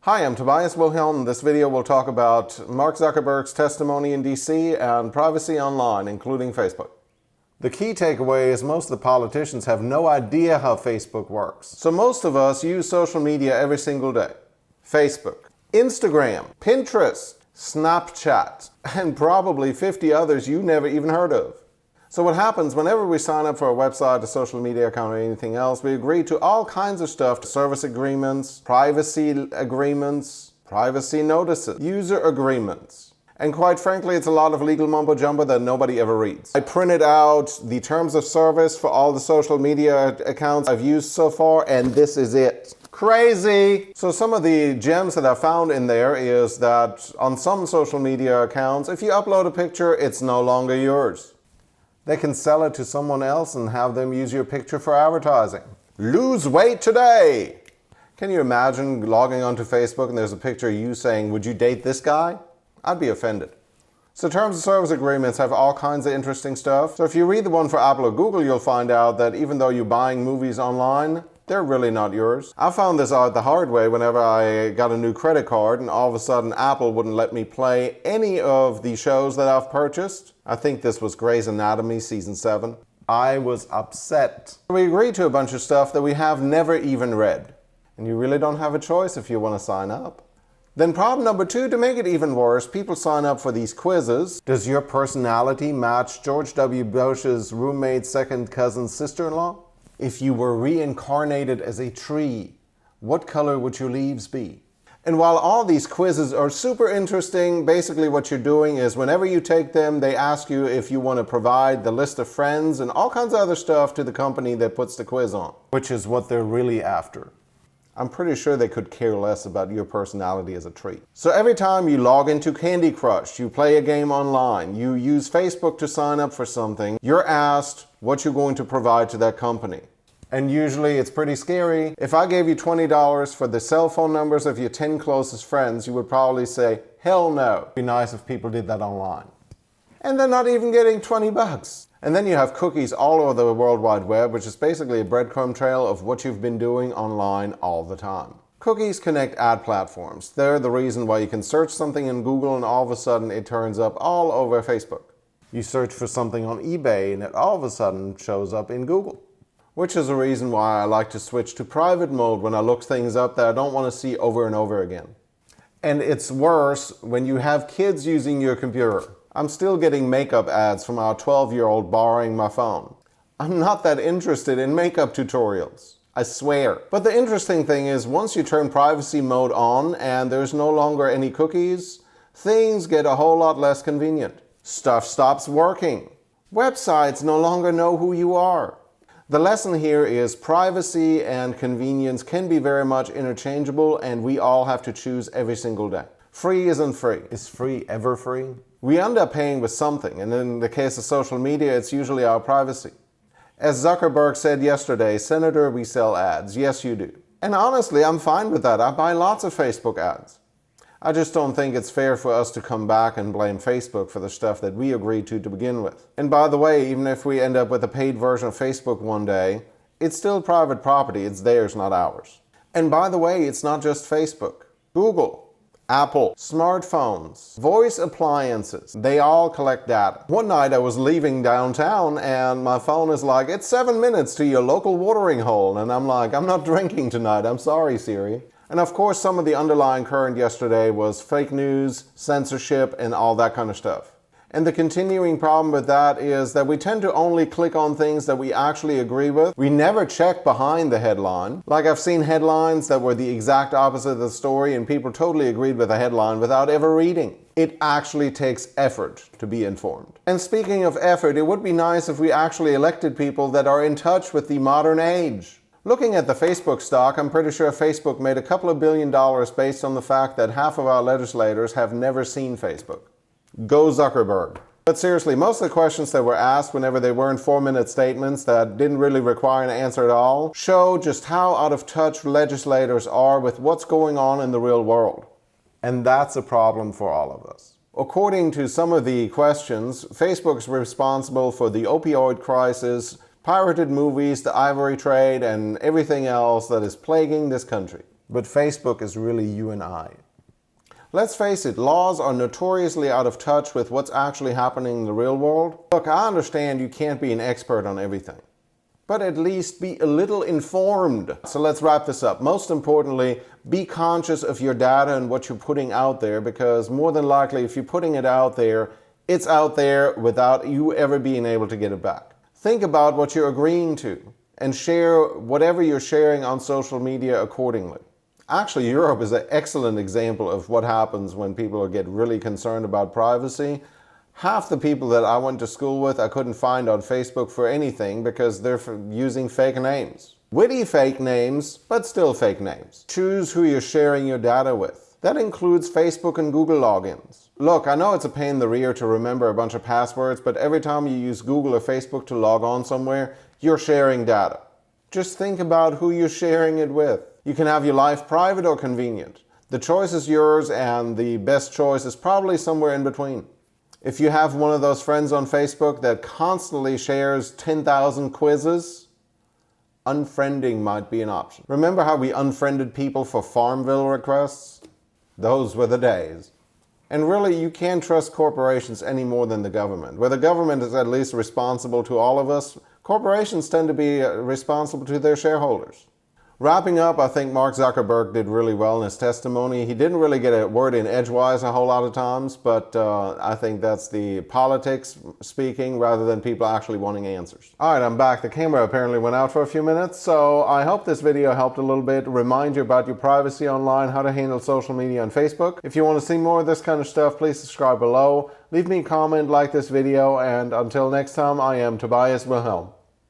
Hi, I'm Tobias Wilhelm. In this video we'll talk about Mark Zuckerberg's testimony in DC and privacy online, including Facebook. The key takeaway is most of the politicians have no idea how Facebook works. So most of us use social media every single day. Facebook, Instagram, Pinterest, Snapchat, and probably 50 others you never even heard of. So what happens whenever we sign up for a website, a social media account, or anything else, we agree to all kinds of stuff, service agreements, privacy notices, user agreements. And quite frankly, it's a lot of legal mumbo jumbo that nobody ever reads. I printed out the terms of service for all the social media accounts I've used so far, and this is it. Crazy! So some of the gems that I found in there is that on some social media accounts, if you upload a picture, it's no longer yours. They can sell it to someone else and have them use your picture for advertising. Lose weight today! Can you imagine logging onto Facebook and there's a picture of you saying, would you date this guy? I'd be offended. So terms of service agreements have all kinds of interesting stuff. So if you read the one for Apple or Google, you'll find out that even though you're buying movies online, they're really not yours. I found this out the hard way whenever I got a new credit card and all of a sudden Apple wouldn't let me play any of the shows that I've purchased. I think this was Grey's Anatomy season 7. I was upset. We agreed to a bunch of stuff that we have never even read. And you really don't have a choice if you want to sign up. Then problem number 2, to make it even worse, people sign up for these quizzes. Does your personality match George W. Bush's roommate's second cousin's sister-in-law? If you were reincarnated as a tree, what color would your leaves be? And while all these quizzes are super interesting, basically what you're doing is whenever you take them, they ask you if you want to provide the list of friends and all kinds of other stuff to the company that puts the quiz on, which is what they're really after. I'm pretty sure they could care less about your personality as a tree. So every time you log into Candy Crush, you play a game online, you use Facebook to sign up for something, you're asked what you're going to provide to that company. And usually it's pretty scary. If I gave you $20 for the cell phone numbers of your 10 closest friends, you would probably say, hell no. It'd be nice if people did that online. And they're not even getting 20 bucks. And then you have cookies all over the World Wide Web, which is basically a breadcrumb trail of what you've been doing online all the time. Cookies connect ad platforms. They're the reason why you can search something in Google and all of a sudden it turns up all over Facebook. You search for something on eBay and it all of a sudden shows up in Google. Which is the reason why I like to switch to private mode when I look things up that I don't want to see over and over again. And it's worse when you have kids using your computer. I'm still getting makeup ads from our 12-year-old borrowing my phone. I'm not that interested in makeup tutorials, I swear. But the interesting thing is once you turn privacy mode on and there's no longer any cookies, things get a whole lot less convenient. Stuff stops working. Websites no longer know who you are. The lesson here is privacy and convenience can be very much interchangeable and we all have to choose every single day. Free isn't free. Is free ever free? We end up paying with something, and in the case of social media, it's usually our privacy. As Zuckerberg said yesterday, Senator, we sell ads. Yes, you do. And honestly, I'm fine with that. I buy lots of Facebook ads. I just don't think it's fair for us to come back and blame Facebook for the stuff that we agreed to begin with. And by the way, even if we end up with a paid version of Facebook one day, it's still private property. It's theirs, not ours. And by the way, it's not just Facebook. Google, Apple, smartphones, voice appliances, they all collect data. One night I was leaving downtown and my phone is like, it's 7 minutes to your local watering hole. And I'm like, I'm not drinking tonight. I'm sorry, Siri. And of course, some of the underlying current yesterday was fake news, censorship, and all that kind of stuff. And the continuing problem with that is that we tend to only click on things that we actually agree with. We never check behind the headline. Like I've seen headlines that were the exact opposite of the story and people totally agreed with the headline without ever reading. It actually takes effort to be informed. And speaking of effort, it would be nice if we actually elected people that are in touch with the modern age. Looking at the Facebook stock, I'm pretty sure Facebook made a couple of $1 billion based on the fact that half of our legislators have never seen Facebook. Go Zuckerberg. But seriously, most of the questions that were asked whenever they weren't 4-minute statements that didn't really require an answer at all show just how out of touch legislators are with what's going on in the real world. And that's a problem for all of us. According to some of the questions, Facebook's responsible for the opioid crisis, pirated movies, the ivory trade, and everything else that is plaguing this country. But Facebook is really you and I. Let's face it, laws are notoriously out of touch with what's actually happening in the real world. Look, I understand you can't be an expert on everything, but at least be a little informed. So let's wrap this up. Most importantly, be conscious of your data and what you're putting out there, because more than likely, if you're putting it out there, it's out there without you ever being able to get it back. Think about what you're agreeing to and share whatever you're sharing on social media accordingly. Actually, Europe is an excellent example of what happens when people get really concerned about privacy. Half the people that I went to school with I couldn't find on Facebook for anything because they're using fake names. Witty fake names, but still fake names. Choose who you're sharing your data with. That includes Facebook and Google logins. Look, I know it's a pain in the rear to remember a bunch of passwords, but every time you use Google or Facebook to log on somewhere, you're sharing data. Just think about who you're sharing it with. You can have your life private or convenient. The choice is yours, and the best choice is probably somewhere in between. If you have one of those friends on Facebook that constantly shares 10,000 quizzes, unfriending might be an option. Remember how we unfriended people for Farmville requests? Those were the days. And really, you can't trust corporations any more than the government. Where the government is at least responsible to all of us, corporations tend to be responsible to their shareholders. Wrapping up, I think Mark Zuckerberg did really well in his testimony. He didn't really get a word in edgewise a whole lot of times, but I think that's the politics speaking rather than people actually wanting answers. All right, I'm back. The camera apparently went out for a few minutes, so I hope this video helped a little bit. Remind you about your privacy online, how to handle social media on Facebook. If you want to see more of this kind of stuff, please subscribe below. Leave me a comment, like this video, and until next time, I am Tobias Wilhelm.